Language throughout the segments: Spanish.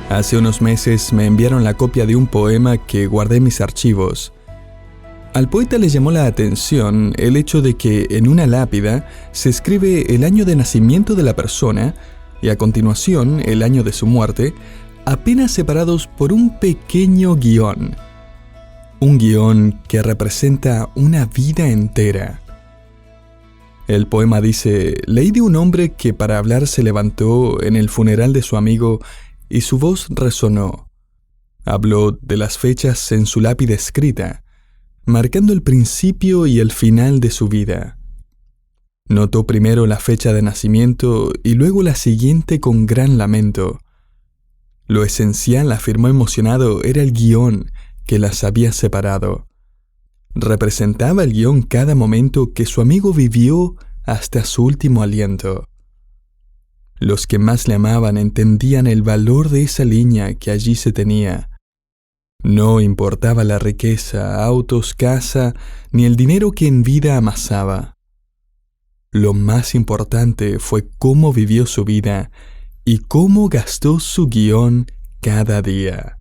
Hace unos meses me enviaron la copia de un poema que guardé en mis archivos. Al poeta le llamó la atención el hecho de que en una lápida se escribe el año de nacimiento de la persona y a continuación el año de su muerte, apenas separados por un pequeño guión. Un guión que representa una vida entera. El poema dice: leí de un hombre que para hablar se levantó en el funeral de su amigo y su voz resonó. Habló de las fechas en su lápida escrita, marcando el principio y el final de su vida. Notó primero la fecha de nacimiento y luego la siguiente con gran lamento. Lo esencial, afirmó emocionado, era el guión que las había separado. Representaba el guión cada momento que su amigo vivió hasta su último aliento. Los que más le amaban entendían el valor de esa línea que allí se tenía. No importaba la riqueza, autos, casa, ni el dinero que en vida amasaba. Lo más importante fue cómo vivió su vida y cómo gastó su guión cada día.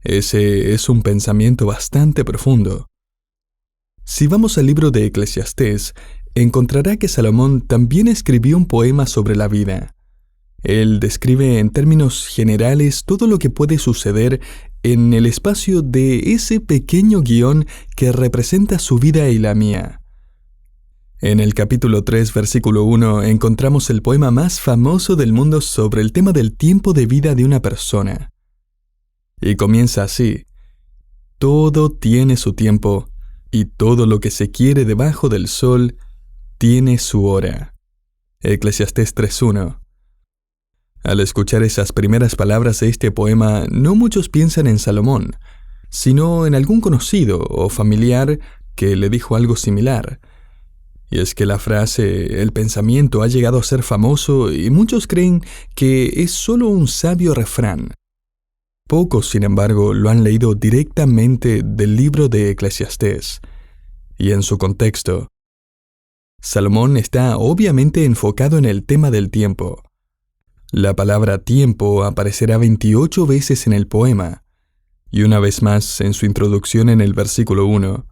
Ese es un pensamiento bastante profundo. Si vamos al libro de Eclesiastés, encontrará que Salomón también escribió un poema sobre la vida. Él describe en términos generales todo lo que puede suceder en el espacio de ese pequeño guión que representa su vida y la mía. En el capítulo 3, versículo 1, encontramos el poema más famoso del mundo sobre el tema del tiempo de vida de una persona. Y comienza así: todo tiene su tiempo, y todo lo que se quiere debajo del sol tiene su hora. Eclesiastés 3:1. Al escuchar esas primeras palabras de este poema, no muchos piensan en Salomón, sino en algún conocido o familiar que le dijo algo similar. Y es que la frase, el pensamiento, ha llegado a ser famoso y muchos creen que es solo un sabio refrán. Pocos, sin embargo, lo han leído directamente del libro de Eclesiastés. Y en su contexto, Salomón está obviamente enfocado en el tema del tiempo. La palabra tiempo aparecerá 28 veces en el poema, y una vez más en su introducción en el versículo 1.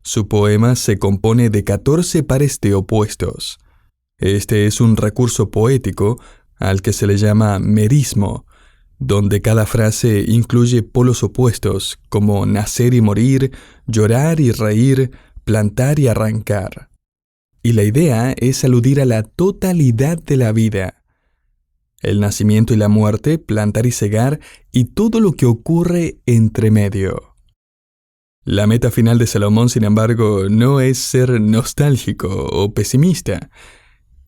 Su poema se compone de 14 pares de opuestos. Este es un recurso poético al que se le llama merismo, donde cada frase incluye polos opuestos como nacer y morir, llorar y reír, plantar y arrancar. Y la idea es aludir a la totalidad de la vida. El nacimiento y la muerte, plantar y cegar, y todo lo que ocurre entre medio. La meta final de Salomón, sin embargo, no es ser nostálgico o pesimista.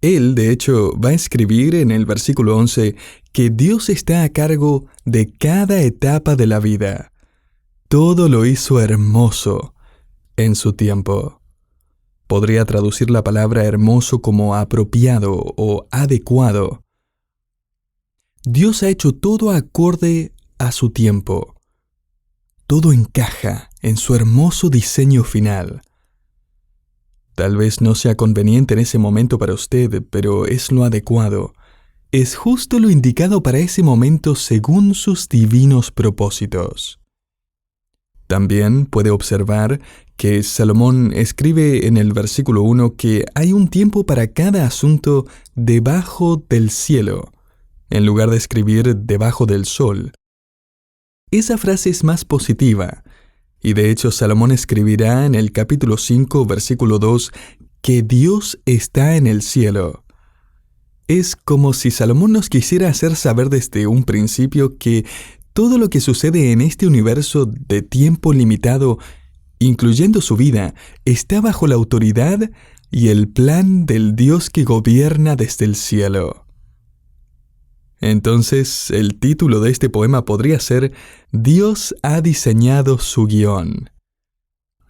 Él, de hecho, va a escribir en el versículo 11 que Dios está a cargo de cada etapa de la vida. Todo lo hizo hermoso en su tiempo. Podría traducir la palabra hermoso como apropiado o adecuado. Dios ha hecho todo acorde a su tiempo. Todo encaja en su hermoso diseño final. Tal vez no sea conveniente en ese momento para usted, pero es lo adecuado. Es justo lo indicado para ese momento según sus divinos propósitos. También puede observar que Salomón escribe en el versículo 1 que hay un tiempo para cada asunto debajo del cielo, en lugar de escribir debajo del sol. Esa frase es más positiva, y de hecho Salomón escribirá en el capítulo 5, versículo 2, que Dios está en el cielo. Es como si Salomón nos quisiera hacer saber desde un principio que todo lo que sucede en este universo de tiempo limitado, incluyendo su vida, está bajo la autoridad y el plan del Dios que gobierna desde el cielo. Entonces, el título de este poema podría ser Dios ha diseñado su guión.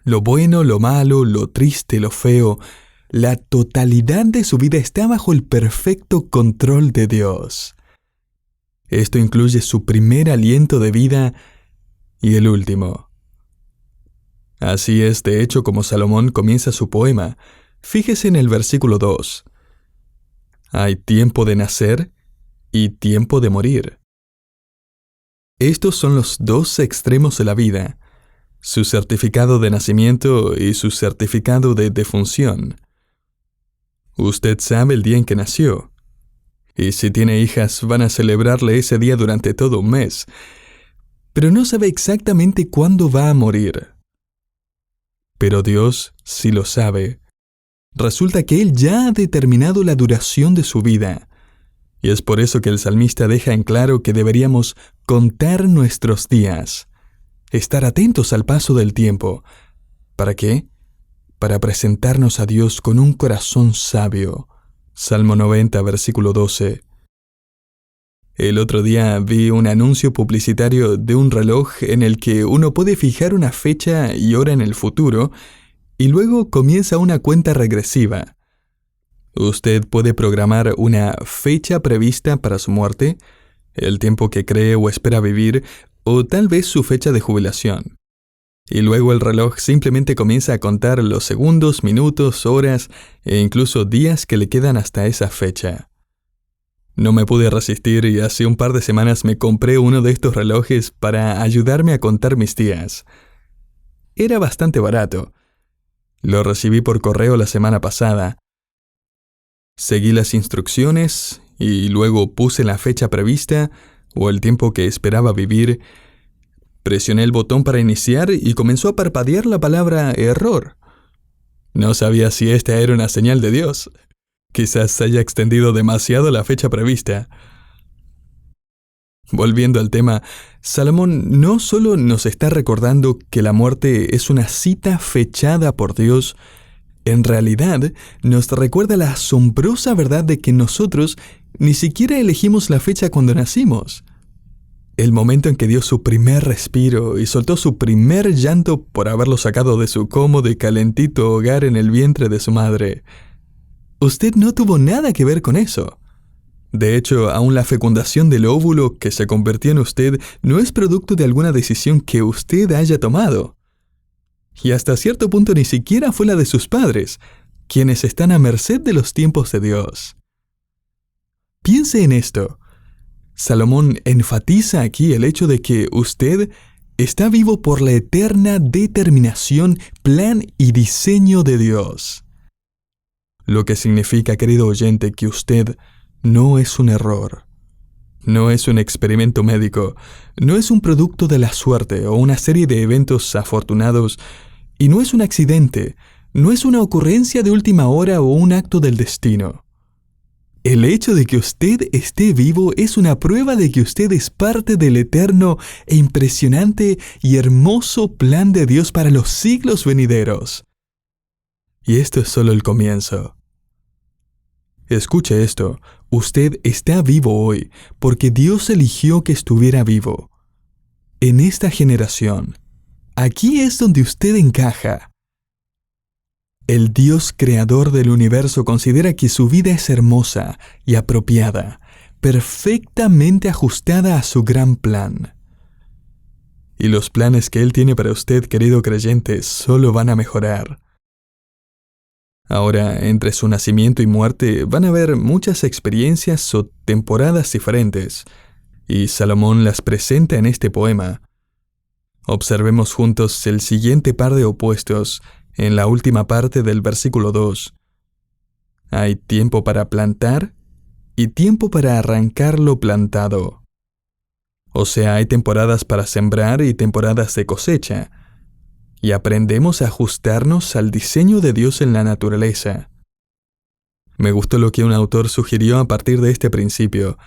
Lo bueno, lo malo, lo triste, lo feo, la totalidad de su vida está bajo el perfecto control de Dios. Esto incluye su primer aliento de vida y el último. Así es, de hecho, como Salomón comienza su poema. Fíjese en el versículo 2. Hay tiempo de nacer y tiempo de morir. Estos son los dos extremos de la vida, su certificado de nacimiento y su certificado de defunción. Usted sabe el día en que nació, y si tiene hijas van a celebrarle ese día durante todo un mes, pero no sabe exactamente cuándo va a morir. Pero Dios sí lo sabe. Resulta que Él ya ha determinado la duración de su vida, y es por eso que el salmista deja en claro que deberíamos contar nuestros días, estar atentos al paso del tiempo. ¿Para qué? Para presentarnos a Dios con un corazón sabio. Salmo 90, versículo 12. El otro día vi un anuncio publicitario de un reloj en el que uno puede fijar una fecha y hora en el futuro, y luego comienza una cuenta regresiva. Usted puede programar una fecha prevista para su muerte, el tiempo que cree o espera vivir, o tal vez su fecha de jubilación. Y luego el reloj simplemente comienza a contar los segundos, minutos, horas e incluso días que le quedan hasta esa fecha. No me pude resistir y hace un par de semanas me compré uno de estos relojes para ayudarme a contar mis días. Era bastante barato. Lo recibí por correo la semana pasada. Seguí las instrucciones y luego puse la fecha prevista o el tiempo que esperaba vivir. Presioné el botón para iniciar y comenzó a parpadear la palabra error. No sabía si esta era una señal de Dios. Quizás haya extendido demasiado la fecha prevista. Volviendo al tema, Salomón no solo nos está recordando que la muerte es una cita fechada por Dios, en realidad nos recuerda la asombrosa verdad de que nosotros ni siquiera elegimos la fecha cuando nacimos. El momento en que dio su primer respiro y soltó su primer llanto por haberlo sacado de su cómodo y calentito hogar en el vientre de su madre. Usted no tuvo nada que ver con eso. De hecho, aún la fecundación del óvulo que se convirtió en usted no es producto de alguna decisión que usted haya tomado. Y hasta cierto punto ni siquiera fue la de sus padres, quienes están a merced de los tiempos de Dios. Piense en esto. Salomón enfatiza aquí el hecho de que usted está vivo por la eterna determinación, plan y diseño de Dios. Lo que significa, querido oyente, que usted no es un error, no es un experimento médico, no es un producto de la suerte o una serie de eventos afortunados, y no es un accidente, no es una ocurrencia de última hora o un acto del destino. El hecho de que usted esté vivo es una prueba de que usted es parte del eterno e impresionante y hermoso plan de Dios para los siglos venideros. Y esto es solo el comienzo. Escuche esto, usted está vivo hoy porque Dios eligió que estuviera vivo. En esta generación, aquí es donde usted encaja. El Dios creador del universo considera que su vida es hermosa y apropiada, perfectamente ajustada a su gran plan. Y los planes que Él tiene para usted, querido creyente, solo van a mejorar. Ahora, entre su nacimiento y muerte van a haber muchas experiencias o temporadas diferentes, y Salomón las presenta en este poema. Observemos juntos el siguiente par de opuestos en la última parte del versículo 2. Hay tiempo para plantar y tiempo para arrancar lo plantado. O sea, hay temporadas para sembrar y temporadas de cosecha. Y aprendemos a ajustarnos al diseño de Dios en la naturaleza. Me gustó lo que un autor sugirió a partir de este principio,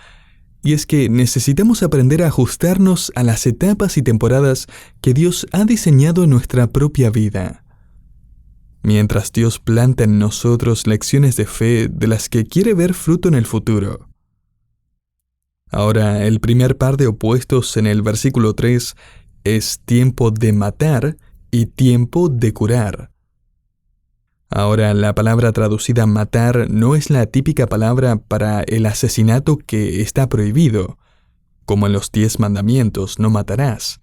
y es que necesitamos aprender a ajustarnos a las etapas y temporadas que Dios ha diseñado en nuestra propia vida. Mientras Dios planta en nosotros lecciones de fe de las que quiere ver fruto en el futuro. Ahora, el primer par de opuestos en el versículo 3 es tiempo de matar y tiempo de curar. Ahora, la palabra traducida matar no es la típica palabra para el asesinato que está prohibido, como en los 10 mandamientos, no matarás.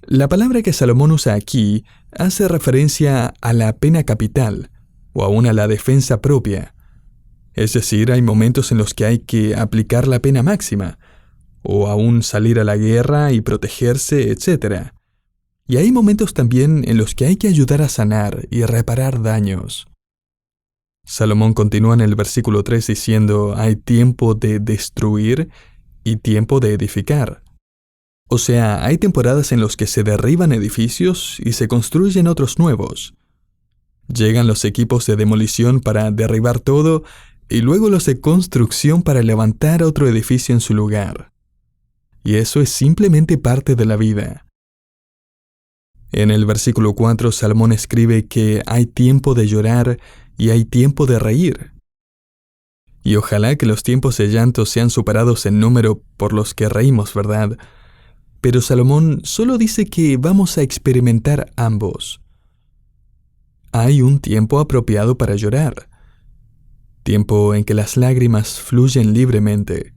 La palabra que Salomón usa aquí hace referencia a la pena capital, o aún a la defensa propia. Es decir, hay momentos en los que hay que aplicar la pena máxima, o aún salir a la guerra y protegerse, etc. Y hay momentos también en los que hay que ayudar a sanar y reparar daños. Salomón continúa en el versículo 3 diciendo, hay tiempo de destruir y tiempo de edificar. O sea, hay temporadas en las que se derriban edificios y se construyen otros nuevos. Llegan los equipos de demolición para derribar todo y luego los de construcción para levantar otro edificio en su lugar. Y eso es simplemente parte de la vida. En el versículo 4, Salomón escribe que hay tiempo de llorar y hay tiempo de reír. Y ojalá que los tiempos de llanto sean superados en número por los que reímos, ¿verdad? Pero Salomón solo dice que vamos a experimentar ambos. Hay un tiempo apropiado para llorar, tiempo en que las lágrimas fluyen libremente.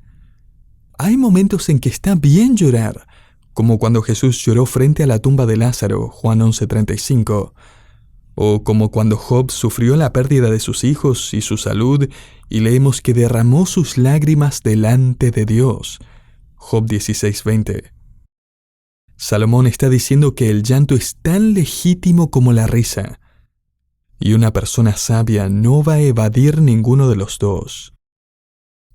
Hay momentos en que está bien llorar, como cuando Jesús lloró frente a la tumba de Lázaro, Juan 11:35, o como cuando Job sufrió la pérdida de sus hijos y su salud y leemos que derramó sus lágrimas delante de Dios, Job 16:20. Salomón está diciendo que el llanto es tan legítimo como la risa, y una persona sabia no va a evadir ninguno de los dos.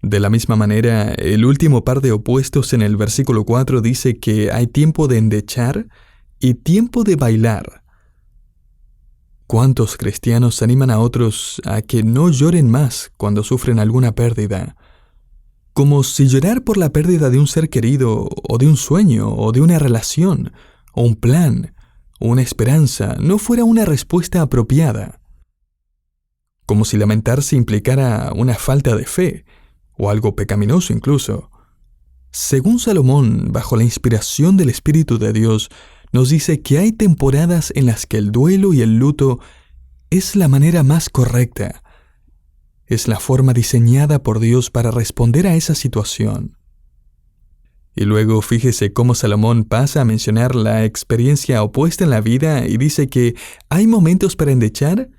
De la misma manera, el último par de opuestos en el versículo 4 dice que hay tiempo de endechar y tiempo de bailar. ¿Cuántos cristianos animan a otros a que no lloren más cuando sufren alguna pérdida? Como si llorar por la pérdida de un ser querido, o de un sueño, o de una relación, o un plan, o una esperanza, no fuera una respuesta apropiada. Como si lamentarse implicara una falta de fe, o algo pecaminoso incluso. Según Salomón, bajo la inspiración del Espíritu de Dios, nos dice que hay temporadas en las que el duelo y el luto es la manera más correcta. Es la forma diseñada por Dios para responder a esa situación. Y luego fíjese cómo Salomón pasa a mencionar la experiencia opuesta en la vida y dice que hay momentos para endechar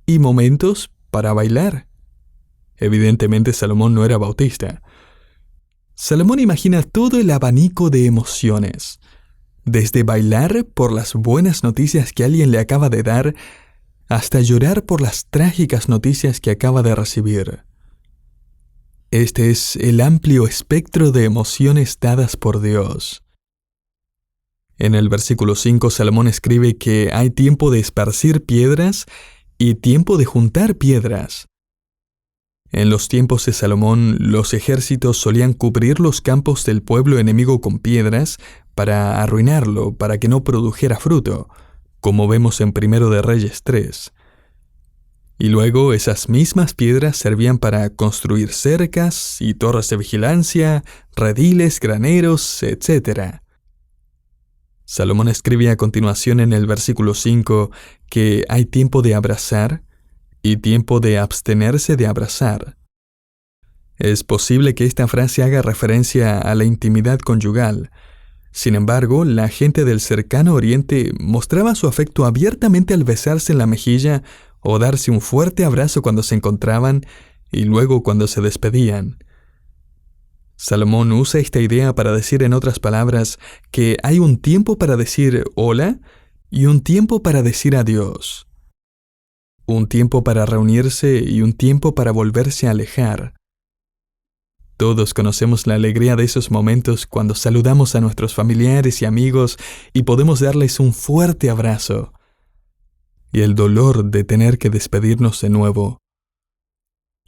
y momentos para bailar. Evidentemente Salomón no era bautista. Salomón imagina todo el abanico de emociones, desde bailar por las buenas noticias que alguien le acaba de dar, hasta llorar por las trágicas noticias que acaba de recibir. Este es el amplio espectro de emociones dadas por Dios. En el versículo 5, Salomón escribe que hay tiempo de esparcir piedras y tiempo de juntar piedras. En los tiempos de Salomón, los ejércitos solían cubrir los campos del pueblo enemigo con piedras para arruinarlo, para que no produjera fruto, como vemos en 1 de Reyes 3. Y luego esas mismas piedras servían para construir cercas y torres de vigilancia, rediles, graneros, etc. Salomón escribe a continuación en el versículo 5 que hay tiempo de abrazar y tiempo de abstenerse de abrazar. Es posible que esta frase haga referencia a la intimidad conyugal. Sin embargo, la gente del cercano oriente mostraba su afecto abiertamente al besarse en la mejilla o darse un fuerte abrazo cuando se encontraban y luego cuando se despedían. Salomón usa esta idea para decir, en otras palabras, que hay un tiempo para decir hola y un tiempo para decir adiós. Un tiempo para reunirse y un tiempo para volverse a alejar. Todos conocemos la alegría de esos momentos cuando saludamos a nuestros familiares y amigos y podemos darles un fuerte abrazo. Y el dolor de tener que despedirnos de nuevo.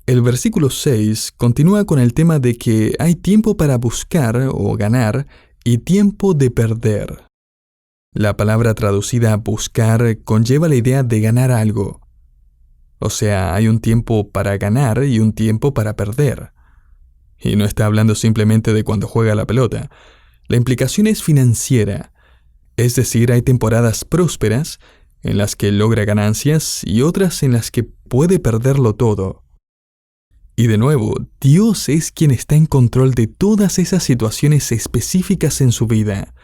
El versículo 6 continúa con el tema de que hay tiempo para buscar o ganar y tiempo de perder. La palabra traducida buscar conlleva la idea de ganar algo. O sea, hay un tiempo para ganar y un tiempo para perder. Y no está hablando simplemente de cuando juega la pelota. La implicación es financiera. Es decir, hay temporadas prósperas en las que logra ganancias y otras en las que puede perderlo todo. Y de nuevo, Dios es quien está en control de todas esas situaciones específicas en su vida,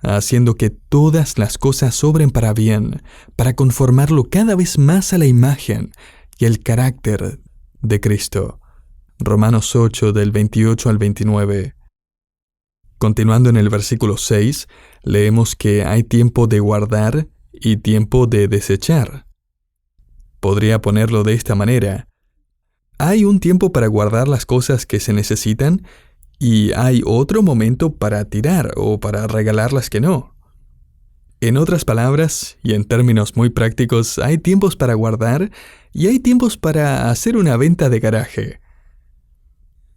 haciendo que todas las cosas obren para bien, para conformarlo cada vez más a la imagen y el carácter de Cristo. Romanos 8 del 28 al 29. Continuando en el versículo 6, leemos que hay tiempo de guardar y tiempo de desechar. Podría ponerlo de esta manera. Hay un tiempo para guardar las cosas que se necesitan y hay otro momento para tirar o para regalar las que no. En otras palabras, y en términos muy prácticos, hay tiempos para guardar y hay tiempos para hacer una venta de garaje.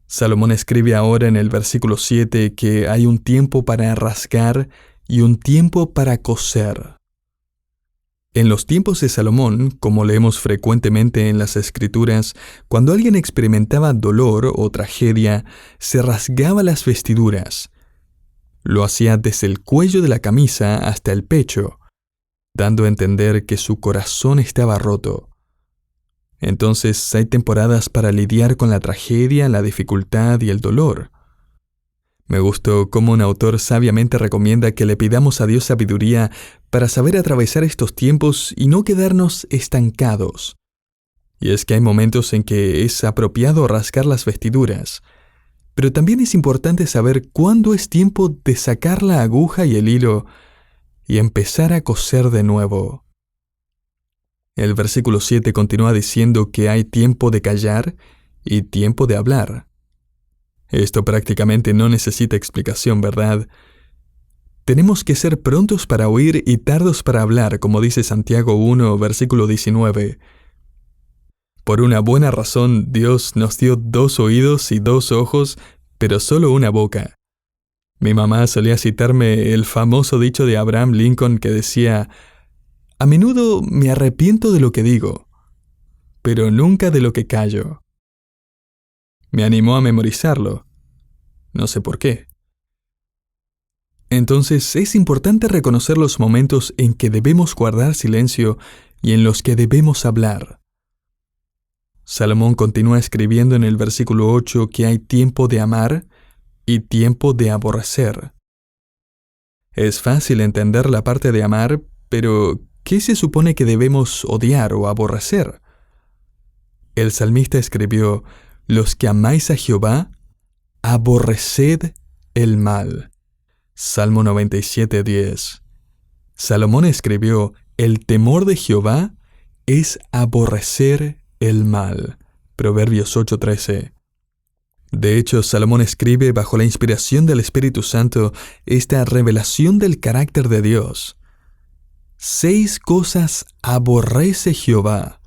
Salomón escribe ahora en el versículo 7 que hay un tiempo para rasgar y un tiempo para coser. En los tiempos de Salomón, como leemos frecuentemente en las Escrituras, cuando alguien experimentaba dolor o tragedia, se rasgaba las vestiduras. Lo hacía desde el cuello de la camisa hasta el pecho, dando a entender que su corazón estaba roto. Entonces hay temporadas para lidiar con la tragedia, la dificultad y el dolor. Me gustó cómo un autor sabiamente recomienda que le pidamos a Dios sabiduría para saber atravesar estos tiempos y no quedarnos estancados. Y es que hay momentos en que es apropiado rasgar las vestiduras, pero también es importante saber cuándo es tiempo de sacar la aguja y el hilo y empezar a coser de nuevo. El versículo 7 continúa diciendo que hay tiempo de callar y tiempo de hablar. Esto prácticamente no necesita explicación, ¿verdad? Tenemos que ser prontos para oír y tardos para hablar, como dice Santiago 1, versículo 19. Por una buena razón, Dios nos dio 2 oídos y 2 ojos, pero solo una boca. Mi mamá solía citarme el famoso dicho de Abraham Lincoln que decía: «A menudo me arrepiento de lo que digo, pero nunca de lo que callo». Me animó a memorizarlo. No sé por qué. Entonces es importante reconocer los momentos en que debemos guardar silencio y en los que debemos hablar. Salomón continúa escribiendo en el versículo 8 que hay tiempo de amar y tiempo de aborrecer. Es fácil entender la parte de amar, pero ¿qué se supone que debemos odiar o aborrecer? El salmista escribió: «Los que amáis a Jehová, aborreced el mal». Salmo 97:10. Salomón escribió: «El temor de Jehová es aborrecer el mal». Proverbios 8:13. De hecho, Salomón escribe bajo la inspiración del Espíritu Santo esta revelación del carácter de Dios. 6 cosas aborrece Jehová,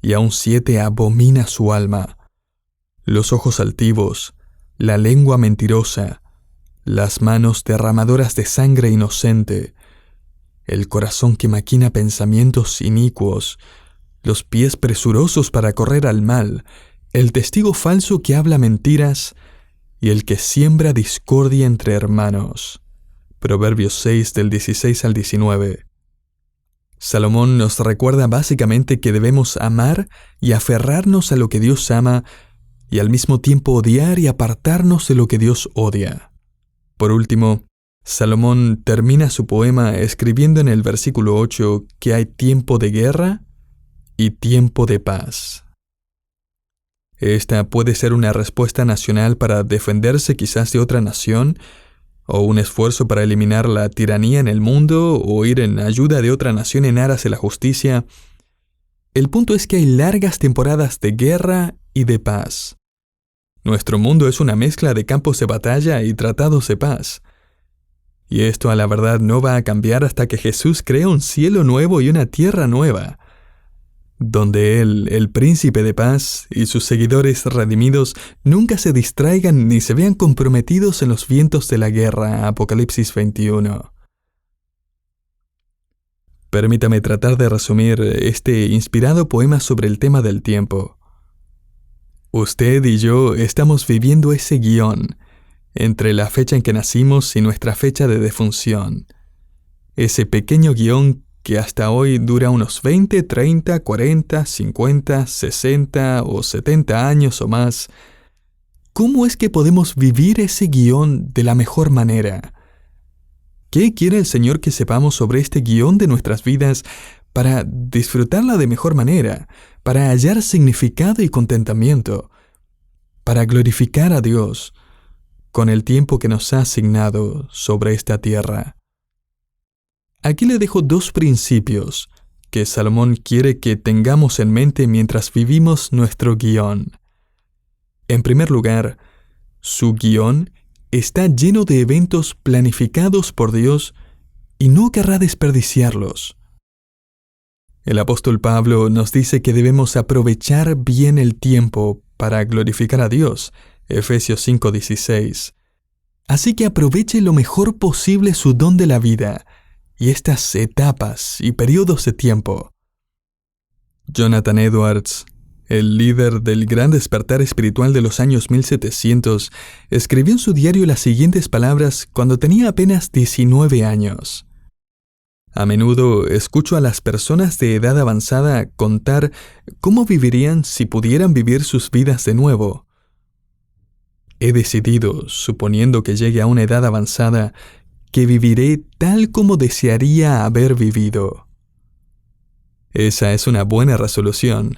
y aun 7 abomina su alma: los ojos altivos, la lengua mentirosa, las manos derramadoras de sangre inocente, el corazón que maquina pensamientos inicuos, los pies presurosos para correr al mal, el testigo falso que habla mentiras y el que siembra discordia entre hermanos. Proverbios 6 del 16 al 19. Salomón nos recuerda básicamente que debemos amar y aferrarnos a lo que Dios ama y al mismo tiempo odiar y apartarnos de lo que Dios odia. Por último, Salomón termina su poema escribiendo en el versículo 8 que hay tiempo de guerra y tiempo de paz. Esta puede ser una respuesta nacional para defenderse quizás de otra nación, o un esfuerzo para eliminar la tiranía en el mundo, o ir en ayuda de otra nación en aras de la justicia. El punto es que hay largas temporadas de guerra y de paz. Nuestro mundo es una mezcla de campos de batalla y tratados de paz. Y esto a la verdad no va a cambiar hasta que Jesús cree un cielo nuevo y una tierra nueva, donde Él, el príncipe de paz, y sus seguidores redimidos nunca se distraigan ni se vean comprometidos en los vientos de la guerra. Apocalipsis 21. Permítame tratar de resumir este inspirado poema sobre el tema del tiempo. Usted y yo estamos viviendo ese guión entre la fecha en que nacimos y nuestra fecha de defunción. Ese pequeño guión que hasta hoy dura unos 20, 30, 40, 50, 60 o 70 años o más. ¿Cómo es que podemos vivir ese guión de la mejor manera? ¿Qué quiere el Señor que sepamos sobre este guión de nuestras vidas para disfrutarla de mejor manera, para hallar significado y contentamiento, para glorificar a Dios con el tiempo que nos ha asignado sobre esta tierra. Aquí le dejo 2 principios que Salomón quiere que tengamos en mente mientras vivimos nuestro guión. En primer lugar, su guión está lleno de eventos planificados por Dios y no querrá desperdiciarlos. El apóstol Pablo nos dice que debemos aprovechar bien el tiempo para glorificar a Dios, Efesios 5:16. Así que aproveche lo mejor posible su don de la vida y estas etapas y periodos de tiempo. Jonathan Edwards, el líder del gran despertar espiritual de los años 1700, escribió en su diario las siguientes palabras cuando tenía apenas 19 años. A menudo escucho a las personas de edad avanzada contar cómo vivirían si pudieran vivir sus vidas de nuevo. He decidido, suponiendo que llegue a una edad avanzada, que viviré tal como desearía haber vivido. Esa es una buena resolución.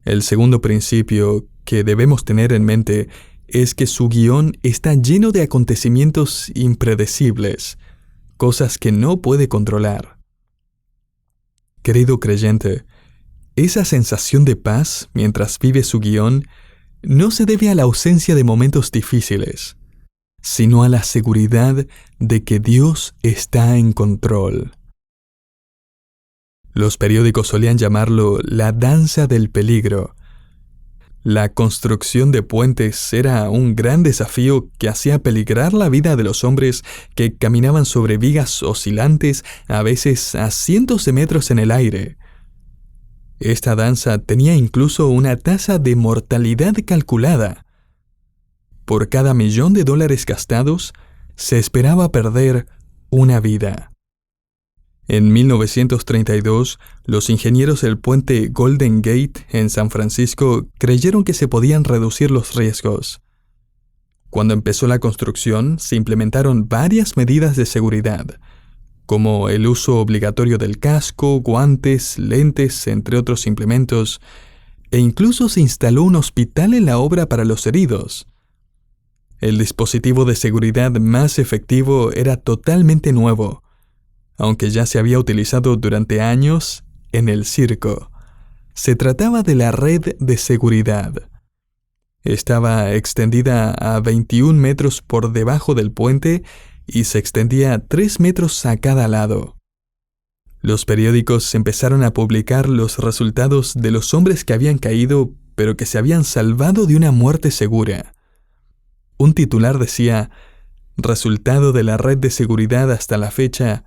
El segundo principio que debemos tener en mente es que su guión está lleno de acontecimientos impredecibles, cosas que no puede controlar. Querido creyente, esa sensación de paz mientras vive su guión no se debe a la ausencia de momentos difíciles, sino a la seguridad de que Dios está en control. Los periódicos solían llamarlo la danza del peligro. La construcción de puentes era un gran desafío que hacía peligrar la vida de los hombres que caminaban sobre vigas oscilantes, a veces a cientos de metros en el aire. Esta danza tenía incluso una tasa de mortalidad calculada. Por cada $1.000.000 gastados, se esperaba perder una vida. En 1932, los ingenieros del puente Golden Gate en San Francisco creyeron que se podían reducir los riesgos. Cuando empezó la construcción, se implementaron varias medidas de seguridad, como el uso obligatorio del casco, guantes, lentes, entre otros implementos, e incluso se instaló un hospital en la obra para los heridos. El dispositivo de seguridad más efectivo era totalmente nuevo, aunque ya se había utilizado durante años en el circo. Se trataba de la red de seguridad. Estaba extendida a 21 metros por debajo del puente y se extendía 3 metros a cada lado. Los periódicos empezaron a publicar los resultados de los hombres que habían caído, pero que se habían salvado de una muerte segura. Un titular decía: resultado de la red de seguridad hasta la fecha,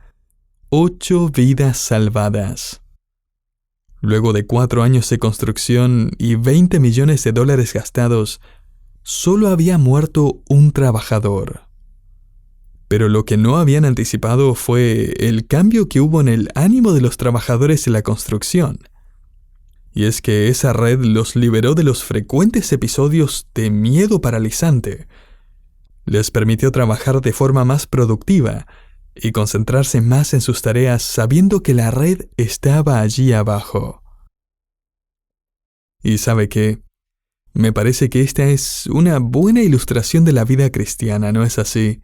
8 vidas salvadas. Luego de 4 años de construcción y $20 millones gastados, solo había muerto un trabajador. Pero lo que no habían anticipado fue el cambio que hubo en el ánimo de los trabajadores de la construcción. Y es que esa red los liberó de los frecuentes episodios de miedo paralizante. Les permitió trabajar de forma más productiva y concentrarse más en sus tareas sabiendo que la red estaba allí abajo. ¿Y sabe qué? Me parece que esta es una buena ilustración de la vida cristiana, ¿no es así?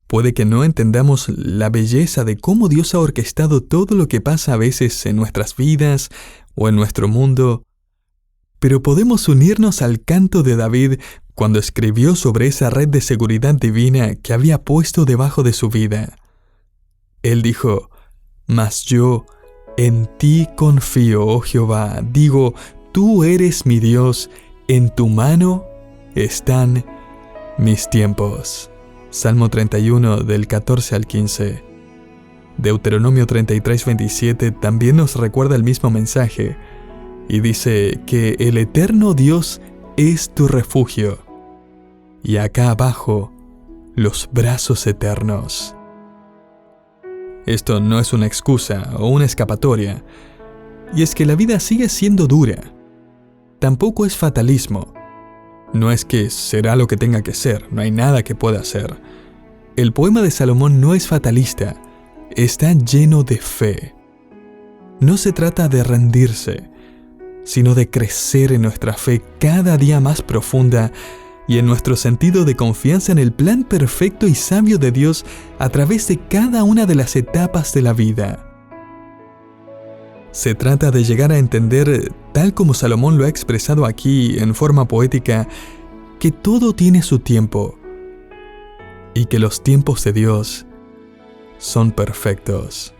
Puede que no entendamos la belleza de cómo Dios ha orquestado todo lo que pasa a veces en nuestras vidas o en nuestro mundo, pero podemos unirnos al canto de David cuando escribió sobre esa red de seguridad divina que había puesto debajo de su vida. Él dijo: mas yo en ti confío, oh Jehová, digo, tú eres mi Dios, en tu mano están mis tiempos. Salmo 31 del 14 al 15. Deuteronomio 33:27 también nos recuerda el mismo mensaje y dice que el eterno Dios es tu refugio, y acá abajo los brazos eternos. Esto no es una excusa o una escapatoria, y es que la vida sigue siendo dura. Tampoco es fatalismo. No es que será lo que tenga que ser, no hay nada que pueda hacer. El poema de Salomón no es fatalista, está lleno de fe. No se trata de rendirse, sino de crecer en nuestra fe cada día más profunda y en nuestro sentido de confianza en el plan perfecto y sabio de Dios a través de cada una de las etapas de la vida. Se trata de llegar a entender, tal como Salomón lo ha expresado aquí en forma poética, que todo tiene su tiempo y que los tiempos de Dios son perfectos.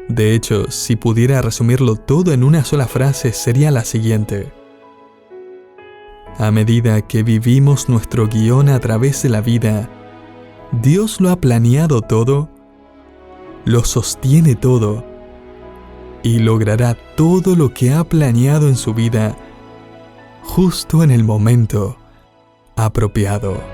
De hecho, si pudiera resumirlo todo en una sola frase, sería la siguiente: a medida que vivimos nuestro guión a través de la vida, Dios lo ha planeado todo, lo sostiene todo y logrará todo lo que ha planeado en su vida justo en el momento apropiado.